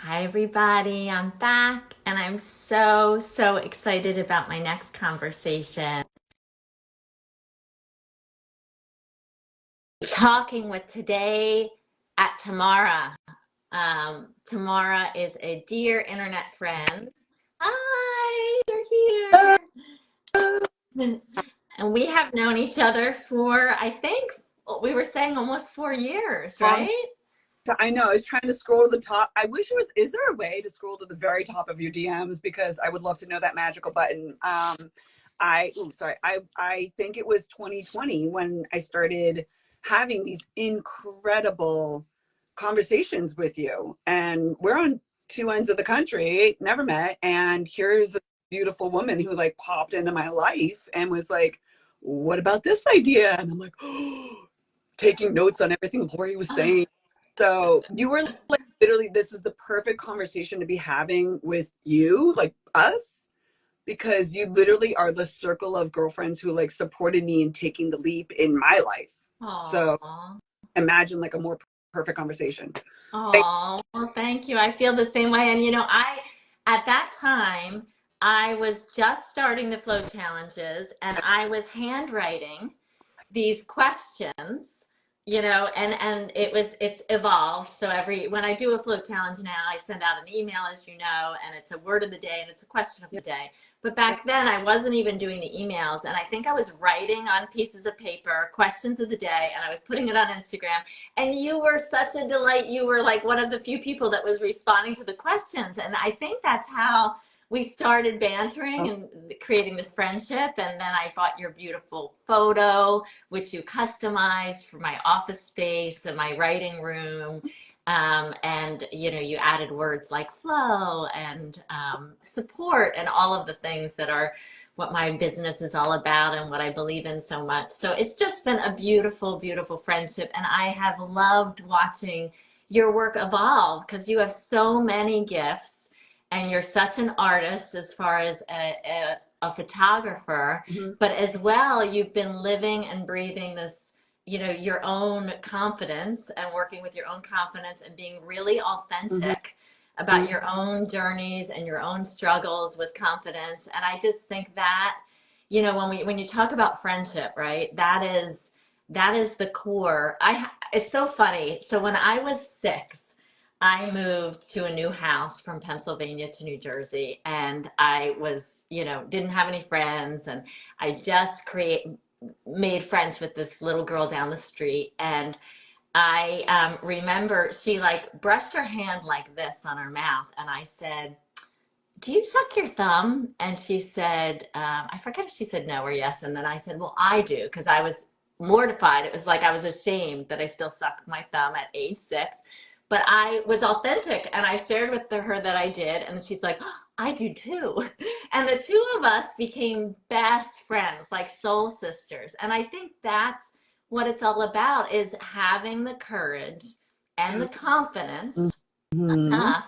Hi, everybody. I'm back and I'm so excited about my next conversation. Talking with today at Tamara. Tamara is a dear internet friend. Hi, you're here. And we have known each other for, I think, we were saying almost 4 years, Long right? I know. I was trying to scroll to the top. I wish it was. Is there a way to scroll to the very top of your DMs? Because I would love to know that magical button. Sorry. I think it was 2020 when I started having these incredible conversations with you, and we're on two ends of the country, never met, and here's a beautiful woman who like popped into my life and was like, "What about this idea?" And I'm like, taking notes on everything Lori was saying. So you were like, literally, this is the perfect conversation to be having with you, like us, because you literally are the circle of girlfriends who like supported me in taking the leap in my life. So Aww. imagine like a more perfect conversation. Oh, well, thank you. I feel the same way. And at that time, I was just starting the flow challenges and I was handwriting these questions, and it's evolved. So when I do a flow challenge now, I send out an email, as you know, and it's a word of the day and it's a question of the day. But back then I wasn't even doing the emails, and I think I was writing on pieces of paper questions of the day, and I was putting it on Instagram. And you were such a delight. You were like one of the few people that was responding to the questions, and I think that's how we started bantering and creating this friendship. And then I bought your beautiful photo, which you customized for my office space and my writing room. And you added words like flow and support and all of the things that are what my business is all about and what I believe in so much. So it's just been a beautiful friendship. And I have loved watching your work evolve because you have so many gifts and you're such an artist as far as a photographer, Mhm. but as well, you've been living and breathing this, your own confidence and working with your own confidence and being really Mhm. authentic about your own journeys and your own struggles with confidence. And I just think that, when you talk about friendship, right, that is the core. It's so funny. So when I was 6, I moved to a new house from Pennsylvania to New Jersey, and I was, didn't have any friends, and I just made friends with this little girl down the street. And I remember she like brushed her hand like this on her mouth, and I said, "Do you suck your thumb?" And she said, I forget if she said no or yes. And then I said, "Well, I do," because I was mortified. It was like I was ashamed that I still sucked my thumb at age 6. But I was authentic and I shared with her that I did. And she's like, "Oh, I do too." And the two of us became best friends, like soul sisters. And I think that's what it's all about, is having the courage and the confidence Mhm. enough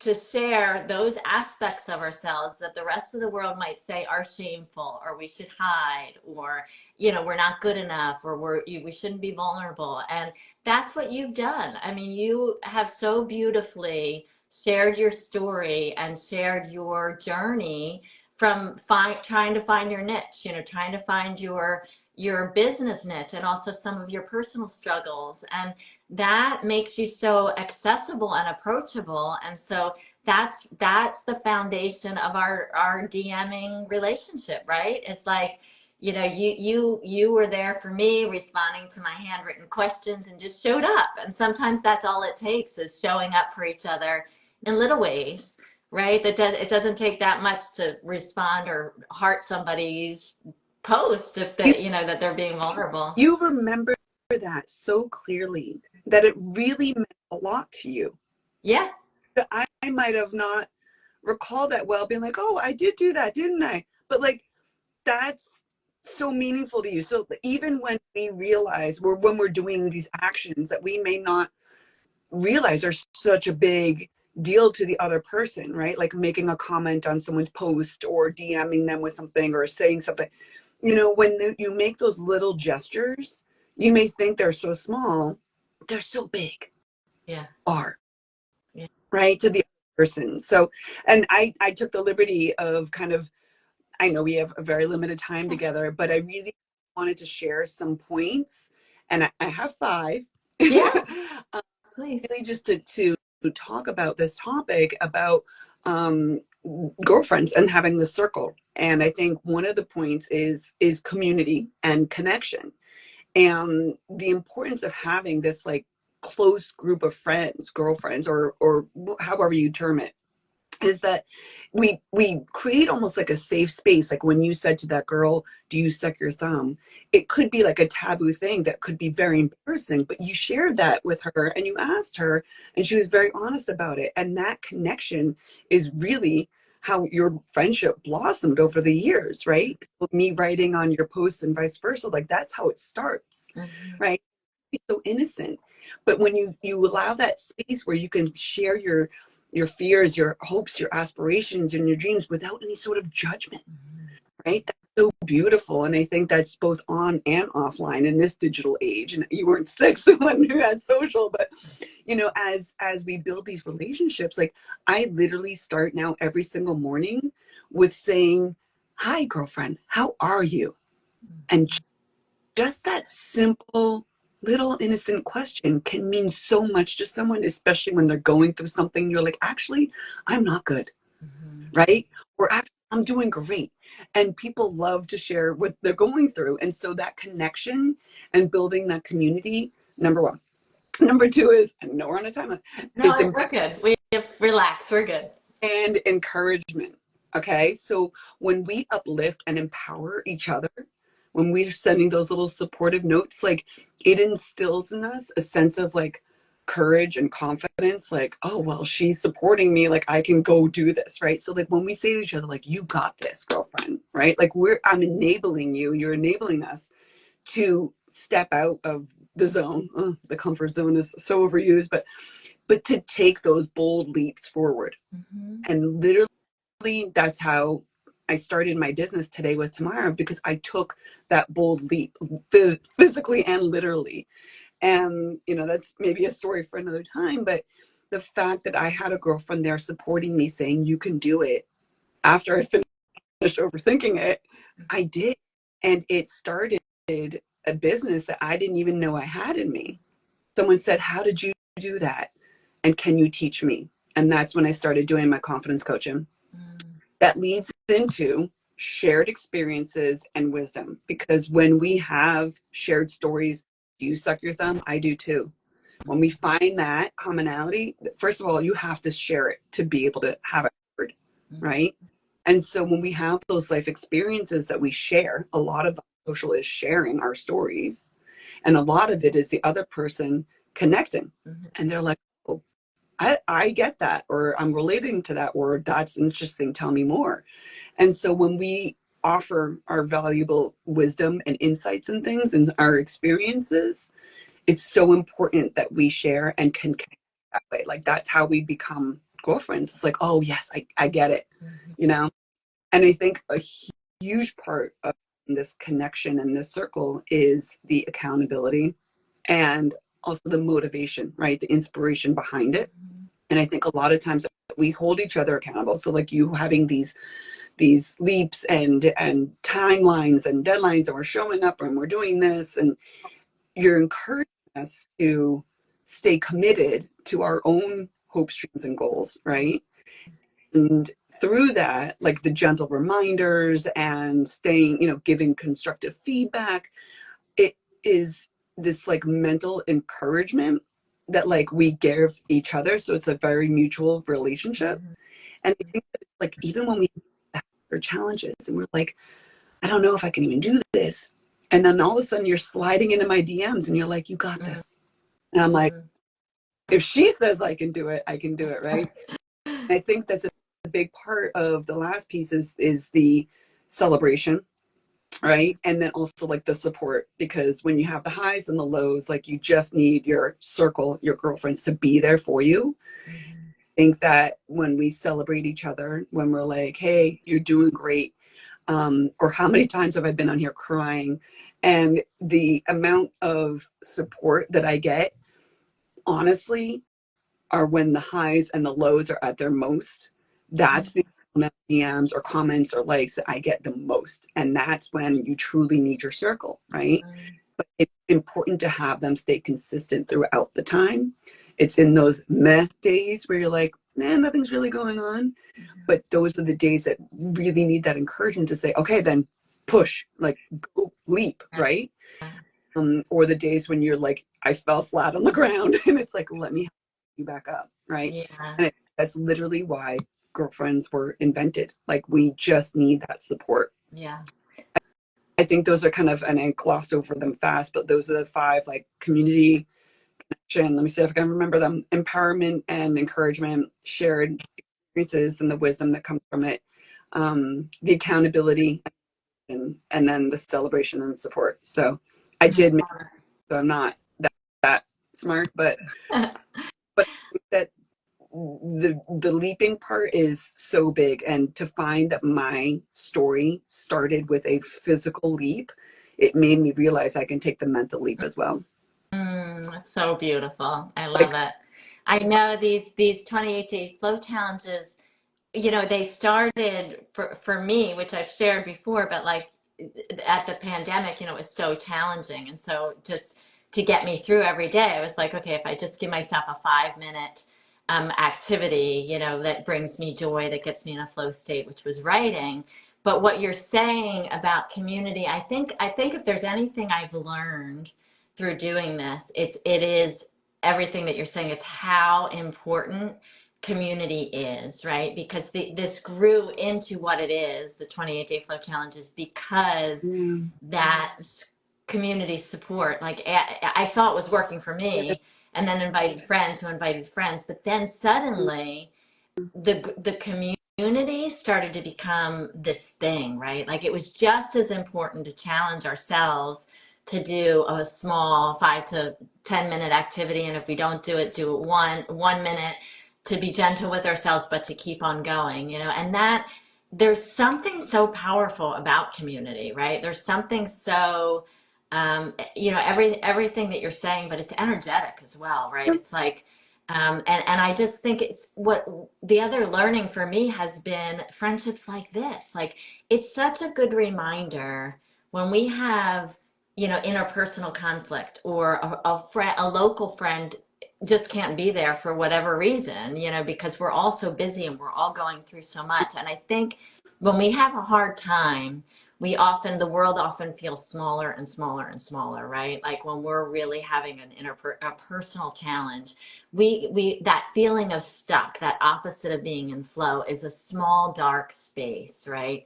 to share those aspects of ourselves that the rest of the world might say are shameful, or we should hide, or we're not good enough, or we shouldn't be vulnerable. And that's what you've done. I mean, you have so beautifully shared your story and shared your journey from trying to find your niche, trying to find your business niche, and also some of your personal struggles. And that makes you so accessible and approachable. And so that's the foundation of our DMing relationship, right? It's like, you were there for me, responding to my handwritten questions, and just showed up. And sometimes that's all it takes, is showing up for each other in little ways, right? It doesn't take that much to respond or heart somebody's post if You that they're being vulnerable. you remember that so clearly that it really meant a lot to you. So Yeah. that I might have not recalled that well, being like, oh, I did do that, didn't I? But like, that's so meaningful to you. So even when we realize when we're doing these actions that we may not realize are such a big deal to the other person, right? Like making a comment on someone's post or DMing them with something or saying something, when you make those little gestures, you may think they're so small, they're so big. Yeah. Are. Yeah. right, to the other person. So, and I took the liberty of kind of, I know we have a very limited time together, but I really wanted to share some points, and I have five. Yeah, please. Really just to talk about this topic about um, girlfriends and having the circle. And I think one of the points is community and connection, and the importance of having this like close group of friends, girlfriends, or however you term it, is that we create almost like a safe space. Like when you said to that girl, do you suck your thumb, it could be like a taboo thing that could be very embarrassing, but you shared that with her and you asked her, and she was very honest about it, and that connection is really how your friendship blossomed over the years, right? So me writing on your posts and vice versa, like that's how it starts, Mm-hmm. right? It's so innocent, but when you allow that space where you can share your fears, your hopes, your aspirations, and your dreams without any sort of judgment, right? That's so beautiful. And I think that's both on and offline in this digital age. And you weren't six when you had social, but you know, as we build these relationships, like I literally start now every single morning with saying, hi, girlfriend, how are you? And just that simple little innocent question can mean so much to someone, especially when they're going through something. You're like, actually, I'm not good, Mm-hmm. right? Or actually, I'm doing great. And people love to share what they're going through. And so that connection and building that community, number one. Number two is, I know we're on a timeline, is No, we're good. We have relax. We're good. and encouragement. Okay. So when we uplift and empower each other, when we're sending those little supportive notes, like it instills in us a sense of like courage and confidence, like, oh, well, she's supporting me. Like I can go do this. Right. So like when we say to each other, like, you got this, girlfriend, right? Like I'm enabling you, you're enabling us to step out of the zone. Oh, the comfort zone is so overused, but to take those bold leaps forward. Mm-hmm. And literally, that's how I started my business today with Tamara, because I took that bold leap, physically and literally. And, you know, that's maybe a story for another time, but the fact that I had a girlfriend there supporting me, saying, you can do it, after I finished overthinking it, I did. And it started a business that I didn't even know I had in me. Someone said, how did you do that? And can you teach me? And that's when I started doing my confidence coaching. Mm-hmm. That leads into shared experiences and wisdom. Because when we have shared stories, do you suck your thumb? I do too. When we find that commonality, first of all, you have to share it to be able to have it heard, right? And so when we have those life experiences that we share, a lot of social is sharing our stories, and a lot of it is the other person connecting. Mm-hmm. And they're like, oh, I get that, or I'm relating to that, or that's interesting, tell me more. And so when we offer our valuable wisdom and insights and things and our experiences, it's so important that we share and can connect that way. Like that's how we become girlfriends. It's like, oh yes, I get it, Mm-hmm. you know? And I think a huge part of this connection and this circle is the accountability and also the motivation, right? The inspiration behind it. And I think a lot of times we hold each other accountable. So like you having these leaps and timelines and deadlines, and we're showing up and we're doing this, and you're encouraging us to stay committed to our own hopes, dreams, and goals, right? And through that, like the gentle reminders and staying, you know, giving constructive feedback, it is this like mental encouragement that like we give each other. So it's a very mutual relationship. Mm-hmm. And I think that, like, even when we have our challenges and we're like, I don't know if I can even do this. And then all of a sudden you're sliding into my DMs and you're like, you got this. And I'm like, if she says I can do it, I can do it, right? And I think that's a big part of the last piece is the celebration, right? And then also like the support, because when you have the highs and the lows, like you just need your circle, your girlfriends to be there for you. Mm-hmm. I think that when we celebrate each other, when we're like, hey, you're doing great, or how many times have I been on here crying, and the amount of support that I get, honestly, are when the highs and the lows are at their most. That's the DMs or comments or likes that I get the most. And that's when you truly need your circle, right? But it's important to have them stay consistent throughout the time. It's in those meh days where you're like, nah, nothing's really going on. But those are the days that really need that encouragement to say, okay, then push, like go leap, right? Or the days when you're like, I fell flat on the ground and it's like, let me help you back up, right? Yeah. And that's literally why girlfriends were invented. Like, we just need that support. Yeah. I think those are kind of, and I glossed over them fast, but those are the five, like community, connection. Let me see if I can remember them: empowerment and encouragement, shared experiences and the wisdom that comes from it, the accountability, and then the celebration and support. So I did make, so I'm not that smart, but that the leaping part is so big, and to find that my story started with a physical leap, it made me realize I can take the mental leap as well. That's so beautiful. I love Like, it. I know these 28-day flow challenges, they started for me, which I've shared before, but like at the pandemic, it was so challenging. And so just to get me through every day, I was like, okay, if I just give myself a 5 minute activity, that brings me joy, that gets me in a flow state, which was writing. But what you're saying about community, I think if there's anything I've learned through doing this, it is everything that you're saying is how important community is, right? Because this grew into what it is, the 28-day flow challenges, because yeah, that community support, like I saw it was working for yeah, me, and then invited friends who invited friends, but then suddenly the community started to become this thing, right? Like it was just as important to challenge ourselves to do a small 5 to 10 minute activity, and if we don't do it 1 minute, to be gentle with ourselves, but to keep on going, and that there's something so powerful about community, right? There's something so everything that you're saying, but it's energetic as well, right? It's like and I just think it's what the other learning for me has been friendships like this. Like it's such a good reminder when we have, interpersonal conflict, or a friend, a local friend just can't be there for whatever reason, because we're all so busy and we're all going through so much. And I think when we have a hard time, the world often feels smaller and smaller and smaller, right? Like when we're really having a personal challenge, we that feeling of stuck, that opposite of being in flow, is a small dark space, right?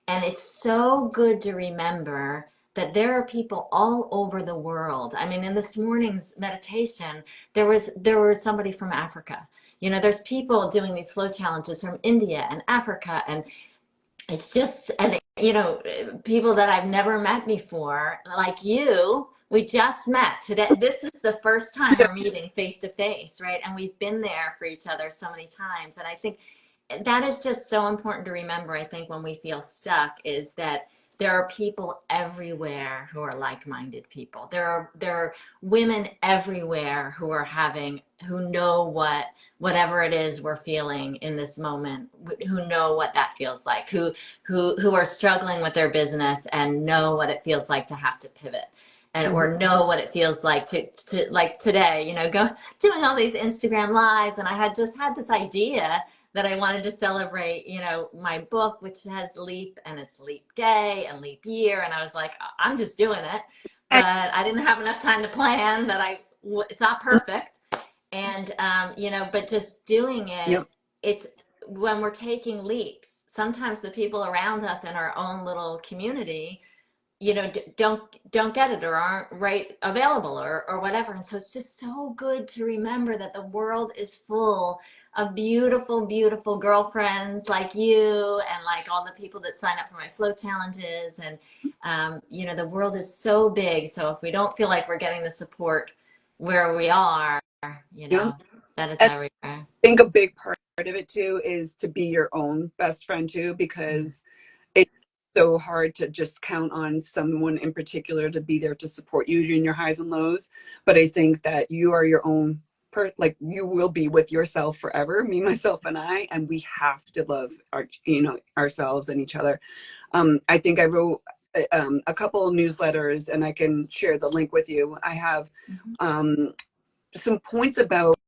And it's so good to remember that there are people all over the world. I mean, in this morning's meditation, there was somebody from Africa. There's people doing these flow challenges from India and Africa, and it's just, and people that I've never met before, like you. We just met today. This is the first time we're meeting face to face, right? And we've been there for each other so many times. And I think that is just so important to remember. I think when we feel stuck, is that there are people everywhere who are like-minded people. There are women everywhere who know whatever it is we're feeling in this moment, who know what that feels like, who are struggling with their business and know what it feels like to have to pivot, and mhm, or know what it feels like to like today, go doing all these Instagram lives. And I had just had this idea that I wanted to celebrate, my book, which has leap, and it's leap day and leap year. And I was like, I'm just doing it, but I didn't have enough time to plan that. It's not perfect. And, but just doing it, yep, it's when we're taking leaps, sometimes the people around us in our own little community, don't get it, or aren't right available, or whatever. And so it's just so good to remember that the world is full of beautiful, beautiful girlfriends like you, and like all the people that sign up for my flow challenges. And the world is so big. So if we don't feel like we're getting the support where we are, you yep. know that it's And everywhere. I think a big part of it too is to be your own best friend too, because it's so hard to just count on someone in particular to be there to support you in your highs and lows. But I think that you are your own like you will be with yourself forever, me, myself, and I, and we have to love our, ourselves and each other. I think I wrote a couple of newsletters, and I can share the link with you. I have um, some points about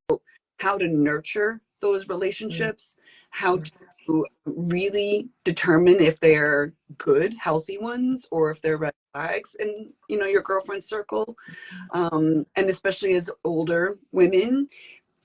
how to nurture those relationships, how to really determine if they're good, healthy ones, or if they're red flags in, your girlfriend circle. And especially as older women,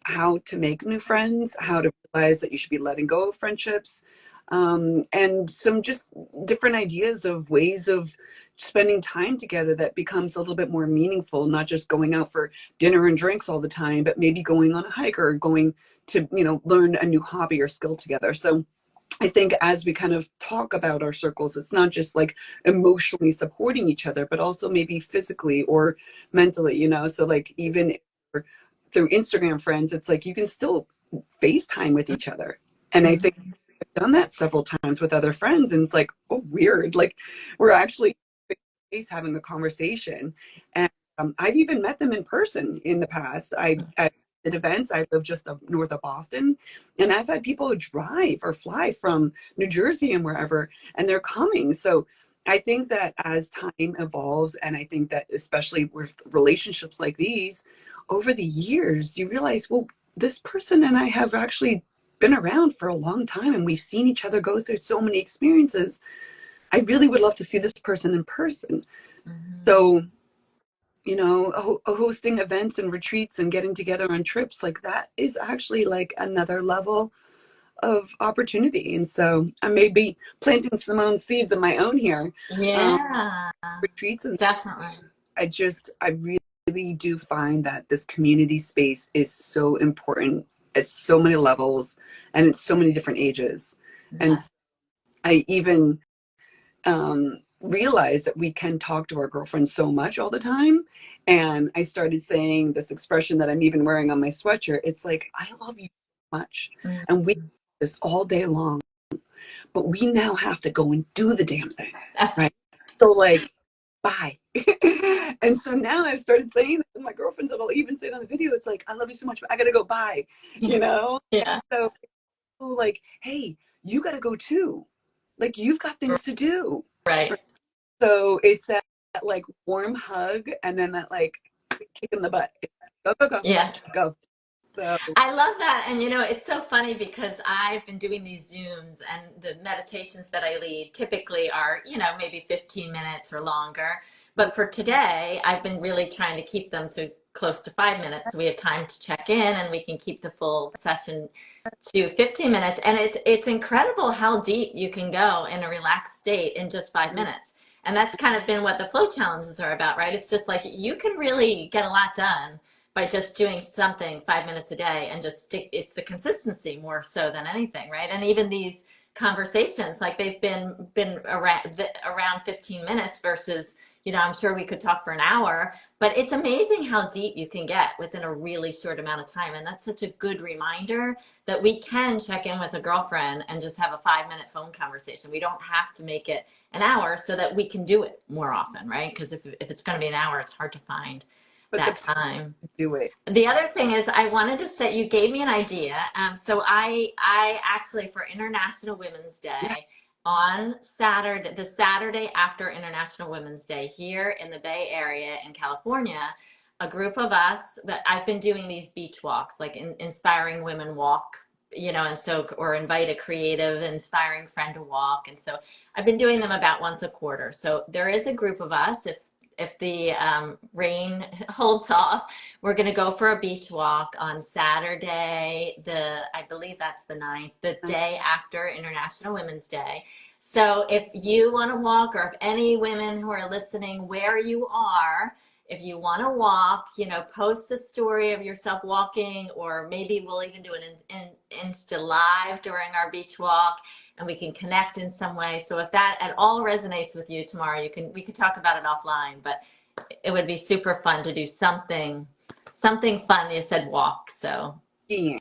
how to make new friends, how to realize that you should be letting go of friendships, and some just different ideas of ways of spending time together that becomes a little bit more meaningful, not just going out for dinner and drinks all the time, but maybe going on a hike or going to, learn a new hobby or skill together. So I think as we kind of talk about our circles, it's not just like emotionally supporting each other, but also maybe physically or mentally, So like even through Instagram friends, it's like you can still FaceTime with each other. And I think I've done that several times with other friends, and it's like, oh, weird. Like we're actually face having a conversation. And I've even met them in person in the past. I at events. I live just up north of Boston, and I've had people drive or fly from New Jersey and wherever, and they're coming. So I think that as time evolves, and I think that especially with relationships like these, over the years, you realize, well, this person and I have actually been around for a long time, and we've seen each other go through so many experiences. I really would love to see this person in person. So, hosting events and retreats and getting together on trips like that is actually like another level of opportunity. And so I may be planting some own seeds of my own here. Yeah, Retreats. And definitely. I really do find that this community space is so important at so many levels and at so many different ages. And Yeah. I even realize that we can talk to our girlfriends so much all the time. And I started saying this expression that I'm even wearing on my sweatshirt. It's like, I love you so much. And we do this all day long, but we now have to go and do the damn thing. Right. So like, bye. And so now I've started saying that to my girlfriends, and I'll even say it on the video. It's like, I love you so much, but I got to go, bye. Yeah. So like, hey, you got to go too. Like you've got things to do. Right. So it's that like warm hug, and then that like kick in the butt. Go, go, go, Yeah. go. So I love that. And it's so funny because I've been doing these Zooms, and the meditations that I lead typically are, maybe 15 minutes or longer. But for today, I've been really trying to keep them to close to 5 minutes, so we have time to check in and we can keep the full session to 15 minutes. And it's incredible how deep you can go in a relaxed state in just 5 minutes. And that's kind of been what the flow challenges are about, right? It's just like you can really get a lot done by just doing something 5 minutes a day, and just stick. It's the consistency more so than anything, right? And even these conversations, like they've been around 15 minutes versus, I'm sure we could talk for an hour, but it's amazing how deep you can get within a really short amount of time. And that's such a good reminder that we can check in with a girlfriend and just have a 5-minute phone conversation. We don't have to make it an hour, so that we can do it more often, right? Because if it's going to be an hour, it's hard to find but that time. do it. The other thing is, I wanted to say, you gave me an idea. So I actually, for International Women's Yeah. Day, on Saturday, the Saturday after International Women's Day here in the Bay Area in California, a group of us, that I've been doing these beach walks, like inspiring women walk, and so, or invite a creative, inspiring friend to walk. And so I've been doing them about once a quarter. So there is a group of us, if the rain holds off, we're going to go for a beach walk on Saturday, I believe that's the 9th, the day after International Women's Day. So if you want to walk, or if any women who are listening, where you are, if you want to walk, post a story of yourself walking, or maybe we'll even do an Insta Live during our beach walk, and we can connect in some way. So if that at all resonates with you tomorrow, we could talk about it offline, but it would be super fun to do something fun. You said walk, so. Yeah.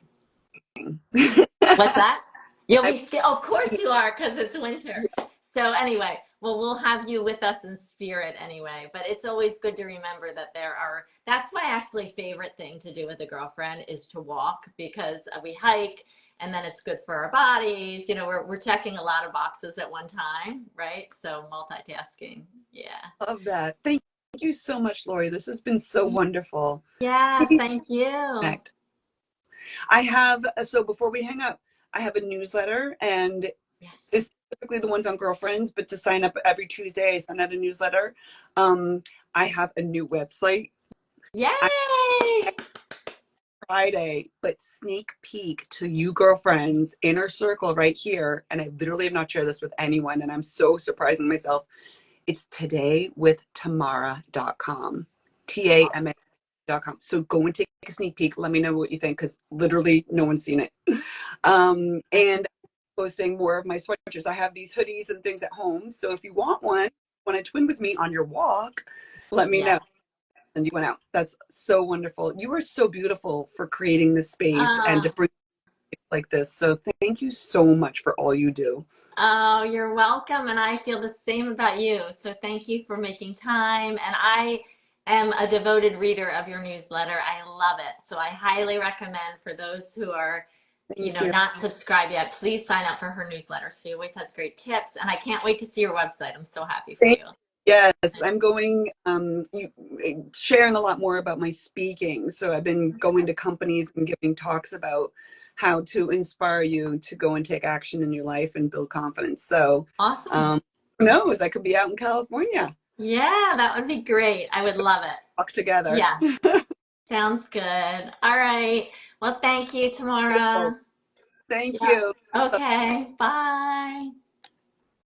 What's that? You'll I, be of course you are, because it's winter. So anyway, Well, we'll have you with us in spirit anyway, but it's always good to remember that that's my actually favorite thing to do with a girlfriend is to walk because we hike and then it's good for our bodies. We're checking a lot of boxes at one time, right? So multitasking. Yeah. Love that. Thank you so much, Lori. This has been so wonderful. Yes, Please thank you. connect. I have, so before we hang up, I have a newsletter, and Yes. this is typically the ones on girlfriends, but to sign up every Tuesday, I send out a newsletter. Um, I have a new website. I Yay! Friday, but sneak peek to you girlfriends, inner circle right here. And I literally have not shared this with anyone, and I'm so surprising myself. It's todaywithtamara.com. TAMA.com. So go and take a sneak peek. Let me know what you think, because literally no one's seen it. And posting more of my sweatshirts. I have these hoodies and things at home. So if you want to twin with me on your walk, let me know. Yes. And you went out. That's so wonderful. You are so beautiful for creating this space and to Uh, bring like this. So thank you so much for all you do. oh, you're welcome. And I feel the same about you. So thank you for making time. And I am a devoted reader of your newsletter. I love it. So I highly recommend for those who are, Thank you. not subscribed yet, please sign up for her newsletter. She always has great tips. And I can't wait to see your website. I'm so happy for Thank you. Yes, I'm going sharing a lot more about my speaking. So I've been going to companies and giving talks about how to inspire you to go and take action in your life and build confidence. So Awesome. um, who knows? I could be out in California, Yeah, that would be great. I would love it. talk together. Yes. Sounds good. All right. Well, thank you, Beautiful. Tamara. Thank Yeah. you. Okay. Bye.